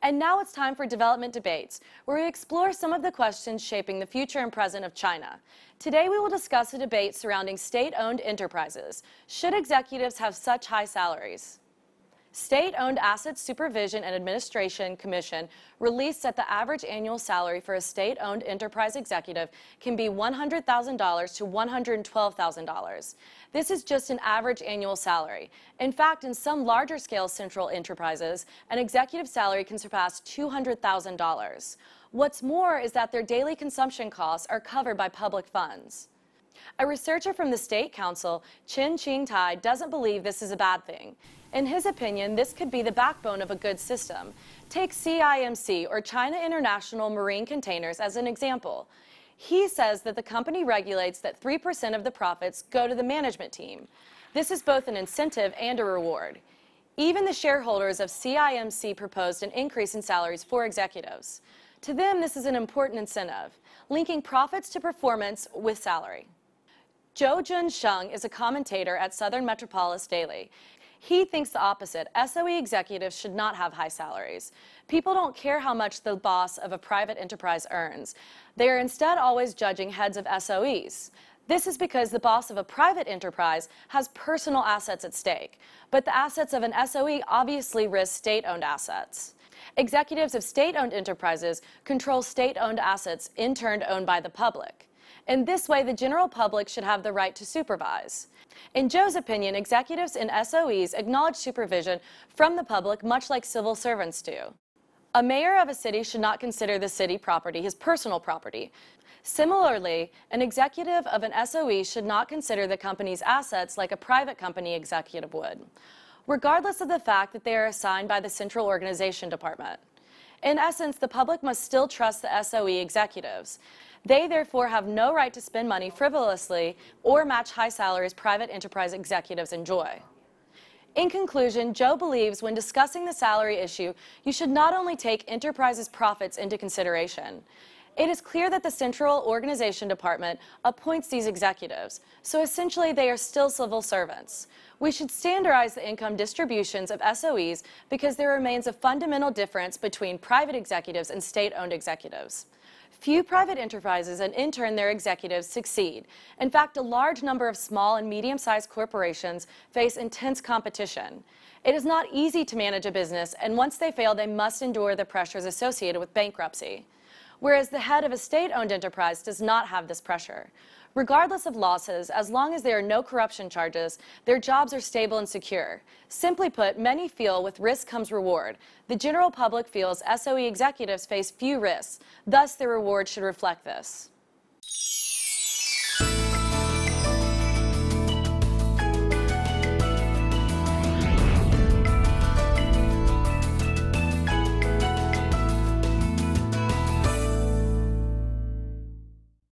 And now it's time for Development Debates, where we explore some of the questions shaping the future and present of China. Today we will discuss a debate surrounding state-owned enterprises. Should executives have such high salaries? State-owned Asset Supervision and Administration Commission released that the average annual salary for a state-owned enterprise executive can be $100,000 to $112,000. This is just an average annual salary. In fact, in some larger-scale central enterprises, an executive salary can surpass $200,000. What's more is that their daily consumption costs are covered by public funds. A researcher from the State Council, Chen Qingtai, doesn't believe this is a bad thing. In his opinion, this could be the backbone of a good system. Take CIMC, or China International Marine Containers, as an example. He says that the company regulates that 3% of the profits go to the management team. This is both an incentive and a reward. Even the shareholders of CIMC proposed an increase in salaries for executives. To them, this is an important incentive, linking profits to performance with salary. Zhou Junsheng is a commentator at Southern Metropolis Daily. He thinks the opposite. SOE executives should not have high salaries. People don't care how much the boss of a private enterprise earns. They are instead always judging heads of SOEs. This is because the boss of a private enterprise has personal assets at stake, but the assets of an SOE obviously risk state-owned assets. Executives of state-owned enterprises control state-owned assets in turn owned by the public. In this way, the general public should have the right to supervise. In Zhou's opinion, executives in SOEs acknowledge supervision from the public much like civil servants do. A mayor of a city should not consider the city property his personal property. Similarly, an executive of an SOE should not consider the company's assets like a private company executive would, regardless of the fact that they are assigned by the Central Organization Department. In essence, the public must still trust the SOE executives. They therefore have no right to spend money frivolously or match high salaries private enterprise executives enjoy. In conclusion, Zhou believes when discussing the salary issue, you should not only take enterprises' profits into consideration. It is clear that the Central Organization Department appoints these executives, so essentially they are still civil servants. We should standardize the income distributions of SOEs because there remains a fundamental difference between private executives and state-owned executives. Few private enterprises and in turn their executives succeed. In fact, a large number of small and medium-sized corporations face intense competition. It is not easy to manage a business, and once they fail, they must endure the pressures associated with bankruptcy. Whereas the head of a state-owned enterprise does not have this pressure. Regardless of losses, as long as there are no corruption charges, their jobs are stable and secure. Simply put, many feel with risk comes reward. The general public feels SOE executives face few risks, thus their reward should reflect this.